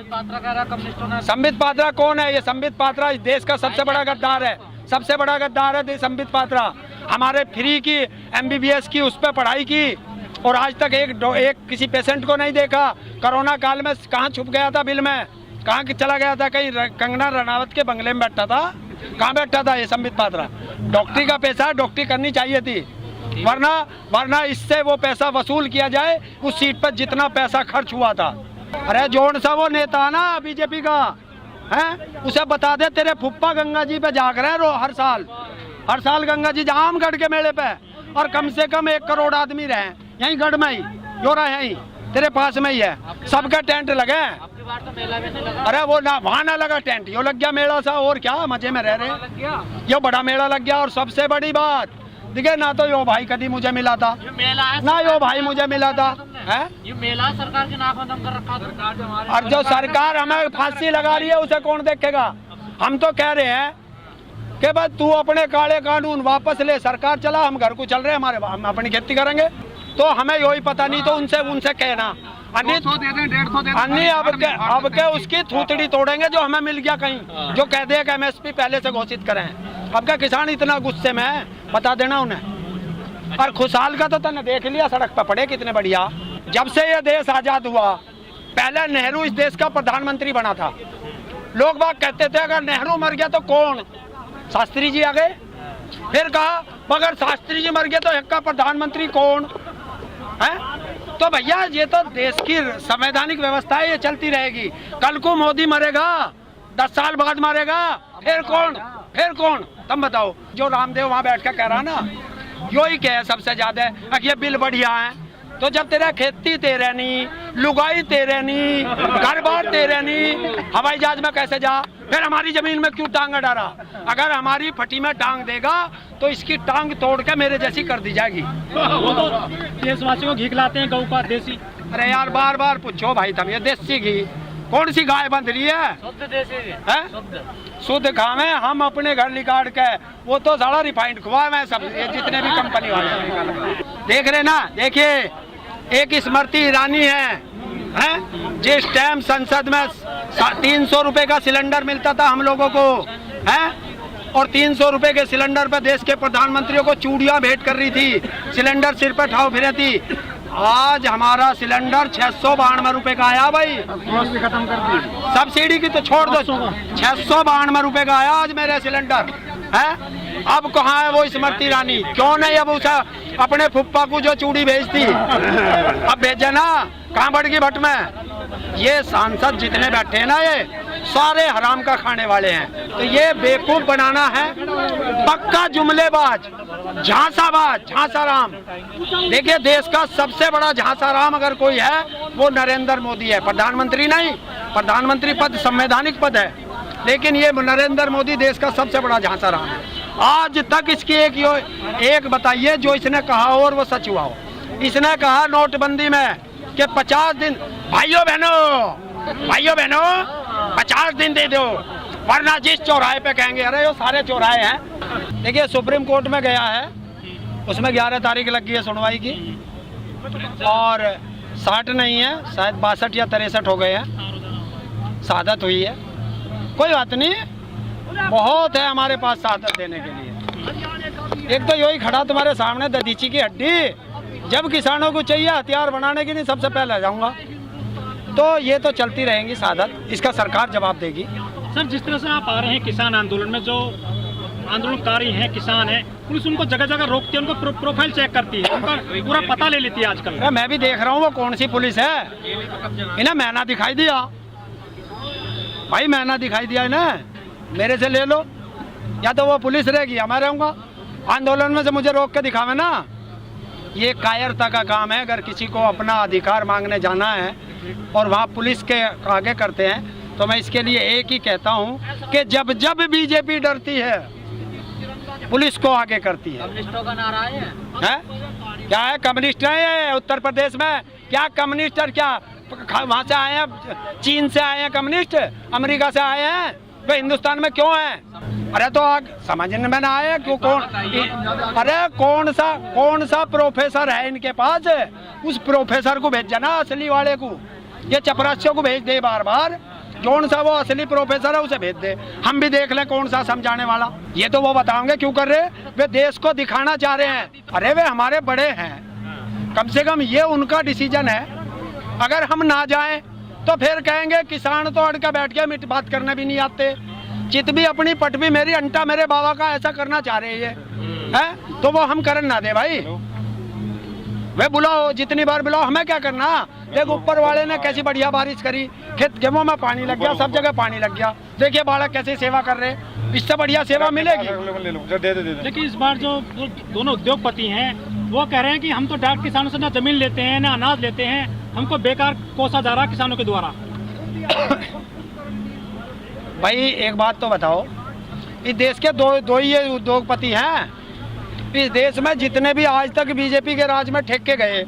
संबित पात्रा कौन है? ये संबित पात्रा इस देश का सबसे बड़ा गद्दार है, सबसे बड़ा गद्दार है संबित पात्रा। हमारे फ्री की MBBS की उस पर पढ़ाई की और आज तक एक किसी पेशेंट को नहीं देखा। कोरोना काल में कहाँ छुप गया था बिल में, कहाँ चला गया था? कहीं कंगना रनावत के बंगले में बैठा था? कहाँ बैठा था ये संबित पात्रा? डॉक्टरी का पैसा डॉक्टरी करनी चाहिए थी, वरना इससे वो पैसा वसूल किया जाए उस सीट पर जितना पैसा खर्च हुआ था। अरे जोन सा वो नेता ना बीजेपी का है, उसे बता दे तेरे फुप्पा गंगा जी पे जाग रहे हैं हर साल गंगा जी आमगढ़ के मेले पे, और कम से कम 1 करोड़ आदमी रहे यहीं गढ़ में ही, जो रहे यहीं तेरे पास में ही है, सबका टेंट लगे। अरे वो ना वहाँ ना लगा टेंट, यो लग गया मेला सा, और क्या मजे में रह रहे हैं। यो बड़ा मेला लग गया। और सबसे बड़ी बात देखिए, ना तो यो भाई कभी मुझे मिला था, ना यो भाई मुझे मिला था, है ये मेला सरकार के नाक में दम कर रखा था। और जो सरकार हमें फांसी लगा रही है उसे कौन देखेगा? हम तो कह रहे हैं कि भाई तू अपने काले कानून वापस ले, सरकार चला, हम घर को चल रहे हैं, हम अपनी खेती करेंगे। तो हमें यही पता नहीं, तो उनसे कहना अन्नी अब के उसकी थूथड़ी तोड़ेंगे जो हमें मिल गया कहीं, जो कह दे कि MSP पहले से घोषित करें। अब का किसान इतना गुस्से में है, बता देना उन्हें। और खुशहाल का तो तने देख लिया, सड़क पर पड़े कितने बढ़िया। जब से ये देश आजाद हुआ, पहले नेहरू इस देश का प्रधानमंत्री बना था। लोग बाग कहते थे अगर नेहरू मर गया तो कौन? शास्त्री जी आ गए। फिर कहा मगर शास्त्री जी मर गए तो एक का प्रधानमंत्री कौन है? तो भैया ये तो देश की संवैधानिक व्यवस्था है, ये चलती रहेगी। कल को मोदी मरेगा, 10 साल बाद मरेगा, फिर कौन? तुम बताओ। जो रामदेव वहाँ बैठ कर कह रहा ना, यो ही कहे सबसे ज्यादा ये बिल बढ़िया है। तो जब तेरा खेती तेरे नहीं, लुगाई तेरे नहीं, घर बार तेरे नहीं, हवाई जहाज में कैसे जा? फिर हमारी जमीन में क्यों टांग डाला? अगर हमारी फटी में टांग देगा तो इसकी टांग तोड़ के मेरे जैसी कर दी जाएगी। वो तो देशवासियों को घी खिलाते हैं, गऊ का देसी। अरे यार बार बार पूछो भाई, तब ये देसी घी कौन सी गाय बंध रही है? शुद्ध देसी है, शुद्ध खावे हम अपने घर निकाल के, वो तो सारा रिफाइंड खुआ सब, ये जितने भी कंपनी वाले देख रहे ना। देखिए एक स्मृति ईरानी है जिस टाइम संसद में 300 रुपए का सिलेंडर मिलता था हम लोगों को, है, और 300 रुपए के सिलेंडर पर देश के प्रधानमंत्रियों को चूड़ियां भेंट कर रही थी, सिलेंडर सिर पर ठाव फिरे थी। आज हमारा सिलेंडर 692 रुपए का आया भाई, खत्म कर दी। सब्सिडी की तो छोड़ दो, 692 रुपए का आया आज मेरे सिलेंडर है। अब कहाँ है वो स्मृति ईरानी? क्यों नहीं अब उसे अपने फुप्पा को जो चूड़ी भेजती, अब भेजे ना, कहाँ बढ़ गई भट्ट में? ये सांसद जितने बैठे हैं ना, ये सारे हराम का खाने वाले हैं। तो ये बेवकूफ बनाना है, पक्का जुमलेबाज, झांसाबाज, झांसाराम। देखिए देश का सबसे बड़ा झांसाराम अगर कोई है वो नरेंद्र मोदी है। प्रधानमंत्री नहीं, प्रधानमंत्री पद संवैधानिक पद है, लेकिन ये नरेंद्र मोदी देश का सबसे बड़ा झांसाराम है। आज तक इसकी एक बताइए जो इसने कहा हो और वो सच हुआ हो। इसने कहा नोटबंदी में कि 50 दिन, भाइयों बहनों 50 दिन दे दो, वरना जिस चौराहे पे कहेंगे। अरे वो सारे चौराहे हैं। देखिए सुप्रीम कोर्ट में गया है, उसमें 11 तारीख लगी है सुनवाई की, और 60 नहीं है, शायद 62 या 63 हो गए हैं, शहादत हुई है। कोई बात नहीं, बहुत है हमारे पास शहादत देने के लिए। एक तो यही खड़ा तुम्हारे सामने ददीची की हड्डी, जब किसानों को चाहिए हथियार बनाने के लिए सबसे पहले जाऊंगा। तो ये तो चलती रहेंगी शहादत, इसका सरकार जवाब देगी। सर जिस तरह से आप आ रहे हैं किसान आंदोलन में, जो आंदोलनकारी हैं, किसान हैं, पुलिस उनको जगह जगह रोकती है, उनको प्रोफाइल चेक करती है, उनका पूरा पता ले लेती है आजकल। मैं भी देख रहा हूँ वो कौन सी पुलिस है। इन्हें मैना दिखाई दिया भाई, मैना दिखाई दिया इन्हें, मेरे से ले लो, या तो वो पुलिस रहेगी या मैं रहूँगा। आंदोलन में से मुझे रोक के दिखावे ना, ये कायरता का काम है। अगर किसी को अपना अधिकार मांगने जाना है और वहाँ पुलिस के आगे करते हैं, तो मैं इसके लिए एक ही कहता हूँ कि जब जब बीजेपी डरती है पुलिस को आगे करती है। कम्युनिस्टों का नारा है क्या है? कम्युनिस्ट है उत्तर प्रदेश में? क्या कम्युनिस्ट? और क्या वहाँ से आए हैं? चीन से आए हैं कम्युनिस्ट, अमेरिका से आए हैं, वे हिंदुस्तान में क्यों हैं? अरे तो आग समझने में ना आया क्यों? अरे कौन सा प्रोफेसर है इनके पास? उस प्रोफेसर को भेज ना, असली वाले को। ये चपरासियों को भेज दे बार बार। कौन सा वो असली प्रोफेसर है उसे भेज दे, हम भी देख ले कौन सा समझाने वाला। ये तो वो बताओगे क्यों कर रहे, वे देश को दिखाना चाह रहे हैं। अरे वे हमारे बड़े हैं, कम से कम ये उनका डिसीजन है। अगर हम ना जाएं तो फिर कहेंगे किसान तो अड़ के बैठ के मिट बात करने भी नहीं आते। चित भी अपनी पट भी मेरी अंटा मेरे बाबा का ऐसा करना चाह रहे हैं, तो वो हम करन ना दे भाई। वे बुलाओ, जितनी बार बुलाओ, हमें क्या करना। देख ऊपर वाले ने कैसी बढ़िया बारिश करी, खेत गेहूं में पानी लग गया, सब जगह पानी लग गया। देखिए बालक कैसे सेवा कर रहे, इससे बढ़िया सेवा मिलेगी। लेकिन इस बार जो दोनों उद्योगपति हैं वो कह रहे हैं कि हम तो डायरेक्ट किसानों से ना जमीन लेते हैं ना अनाज लेते हैं, हमको बेकार कोसा जा रहा किसानों के द्वारा। भाई एक बात तो बताओ, इस देश के दो ही ये उद्योगपति हैं। इस देश में जितने भी आज तक बीजेपी के राज में ठेके गए,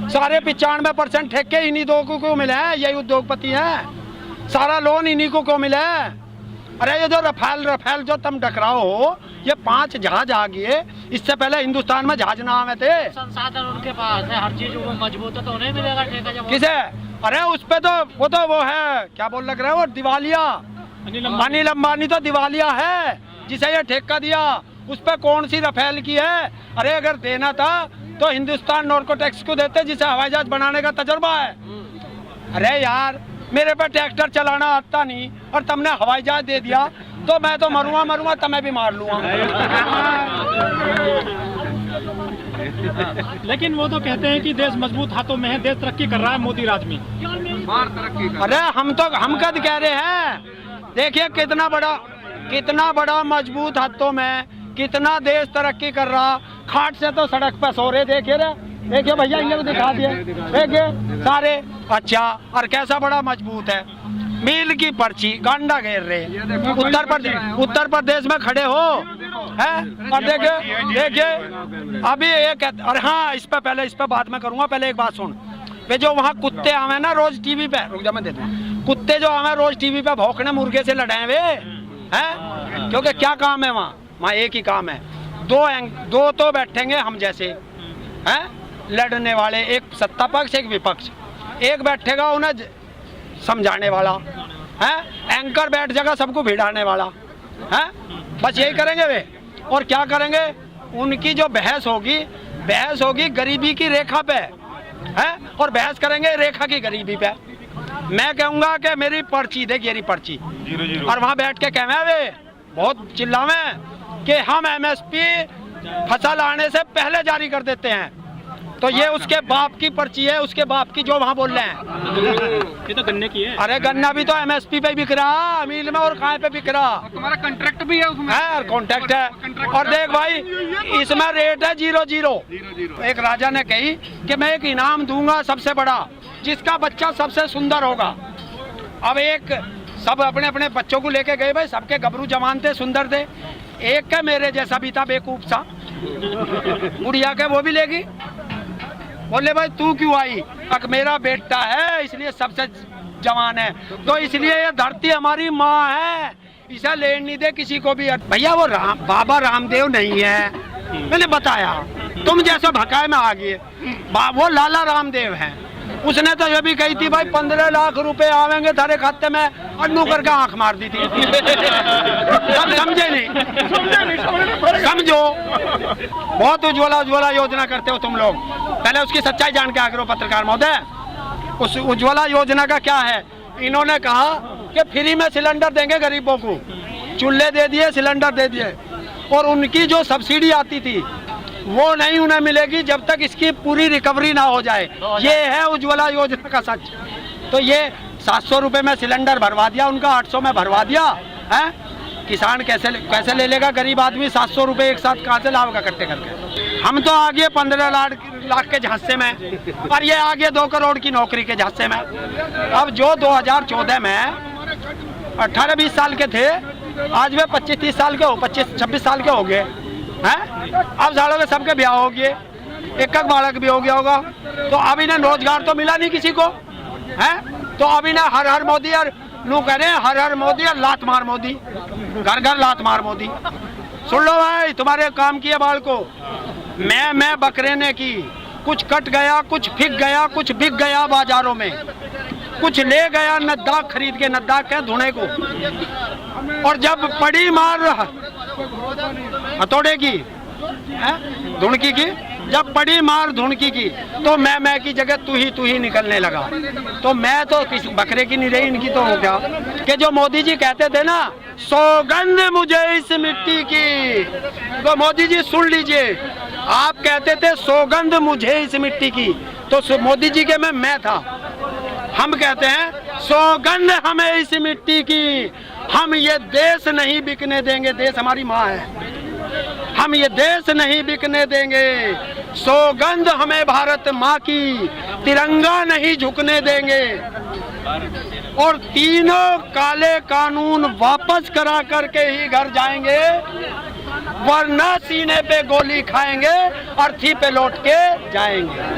सारे 95% ठेके इन्हीं दो को मिले हैं, यही उद्योगपति हैं। सारा लोन इन्हीं को मिला है। अरे ये जो रफेल जो तुम टकराओ हो, ये 5 जहाज आ गए, इससे पहले हिंदुस्तान में जहाज ना आए थे। संसाधन उनके पास है, हर चीज वो मजबूत है, तो उन्हें मिलेगा ठेका जब। किसे? अरे उस पे तो वो है, क्या बोल लग रहा है वो, दिवालिया। अनिल अंबानी तो दिवालिया है, जिसे ये ठेका दिया। उस पे कौन सी रफेल की है? अरे अगर देना था तो हिंदुस्तान नॉर्कोटेक्स को देते, जिसे हवाई जहाज बनाने का तजुर्बा है। अरे यार मेरे पे ट्रैक्टर चलाना आता नहीं और तुमने हवाई जहाज दे दिया, तो मैं तो मरूंगा तुम्हें भी मार लूंगा। लेकिन वो तो कहते हैं कि देश मजबूत हाथों में है, देश तरक्की कर रहा है मोदी राज में। अरे हम कद कह रहे हैं, देखिए कितना बड़ा मजबूत हाथों में, कितना देश तरक्की कर रहा। खाट से तो सड़क पर सो रहे, देखिए भैया इन्हें दिखा दिए, देखिए सारे। अच्छा, और कैसा बड़ा मजबूत है, मील की पर्ची गांडा घेर रहे। उत्तर प्रदेश में खड़े हो हैं, और देखिए अभी एक, और हाँ इस पे बात मैं करूंगा, पहले एक बात सुन। वे जो वहाँ कुत्ते आवे ना रोज टीवी पे, रुक जा मैं दे दूँ, कुत्ते जो आवे रोज टीवी पे भौंकने, मुर्गे से लड़ाए वे हैं, क्योंकि क्या काम है वहाँ एक ही काम है। दो तो बैठेंगे हम जैसे हैं लड़ने वाले, एक सत्ता पक्ष एक विपक्ष, एक बैठेगा उन्हें समझाने वाला है, एंकर बैठ जाएगा सबको भिड़ाने वाला है। बस यही करेंगे वे। और क्या करेंगे, उनकी जो बहस होगी गरीबी की रेखा पे है, और बहस करेंगे रेखा की गरीबी पे। मैं कहूँगा कि मेरी पर्ची देख, ये पर्ची, और वहाँ बैठ के कहें वे बहुत चिल्लावे कि हम MSP फसल आने से पहले जारी कर देते हैं, तो ये उसके बाप की पर्ची है, उसके बाप की जो वहाँ बोल रहे हैं। ये तो गन्ने की है। अरे गन्ना भी तो MSP पे बिक रहा, अमील में, और कहाँ पे बिक रहा। तुम्हारा कॉन्ट्रैक्ट भी है उसमें? है, कॉन्ट्रैक्ट है। और देख भाई इसमें रेट है 0-0। एक राजा ने कही कि मैं एक इनाम दूंगा सबसे बड़ा, जिसका बच्चा सबसे सुंदर होगा। अब सब अपने अपने बच्चों को लेके गए भाई, सबके गबरू जवान थे, सुंदर थे। एक का मेरे जैसा भी था, बेवकूफ सा, बुढ़िया के वो भी लेगी। बोले भाई तू क्यों आई? अक मेरा बेटा है इसलिए सबसे जवान है, तो इसलिए ये धरती हमारी माँ है, इसे लेने नहीं दे किसी को भी। भैया वो बाबा रामदेव नहीं है, मैंने बताया, तुम जैसे भकाए में आ गए। वो लाला रामदेव है, उसने तो ये भी कही थी भाई 15 लाख रुपए आवेंगे थारे खाते में, अन्नू करके आंख मार दी थी। सब समझे नहीं, समझो। बहुत उज्ज्वला योजना करते हो तुम लोग, पहले उसकी सच्चाई जान के आगे हो पत्रकार महोदय। उस उज्ज्वला योजना का क्या है, इन्होंने कहा कि फ्री में सिलेंडर देंगे गरीबों को, चूल्हे दे दिए, सिलेंडर दे दिए, और उनकी जो सब्सिडी आती थी वो नहीं उन्हें मिलेगी जब तक इसकी पूरी रिकवरी ना हो जाए। ये है उज्ज्वला योजना का सच। तो ये 700 रुपए में सिलेंडर भरवा दिया, उनका 800 में भरवा दिया है। किसान कैसे ले लेगा, गरीब आदमी 700 रुपए एक साथ कहाँ से लाएगा इकट्ठे करके। हम तो आगे 15 लाख के झांसे में, और ये आगे 2 करोड़ की नौकरी के झांसे में। अब जो 2014 में 18-20 साल के थे, आज वे 25-30 साल के 25-26 साल के हो गए हैं। अब सालों के सबके ब्याह हो गए, एक बालक भी हो गया होगा, तो अब इन्हें रोजगार तो मिला नहीं किसी को है। तो अब इन्हें हर हर मोदी, और लोग कह रहे हैं हर हर मोदी और लात मार मोदी, घर घर लात मार मोदी। सुन लो भाई, तुम्हारे काम किए बाल को मैं बकरे ने की, कुछ कट गया, कुछ फिक गया, कुछ बिक गया बाजारों में। कुछ ले गया नद्दा खरीद के, नद्दा क्या धुने को, और जब पड़ी मार हथौड़े की, धुनकी की, जब पड़ी मार धुनकी की, तो मैं की जगह तू ही निकलने लगा। तो मैं तो किसी बकरे की नहीं रही, इनकी तो हो क्या कि जो मोदी जी कहते थे ना, सौगंध मुझे इस मिट्टी की, तो मोदी जी सुन लीजिए, आप कहते थे सौगंध मुझे इस मिट्टी की, तो मोदी जी के में मैं था। हम कहते हैं सौगंध हमें इस मिट्टी की, हम ये देश नहीं बिकने देंगे, देश हमारी माँ है, हम ये देश नहीं बिकने देंगे, सौगंध हमें भारत माँ की, तिरंगा नहीं झुकने देंगे, और तीनों काले कानून वापस करा करके ही घर जाएंगे, वरना सीने पे गोली खाएंगे, अर्थी पे लौट के जाएंगे।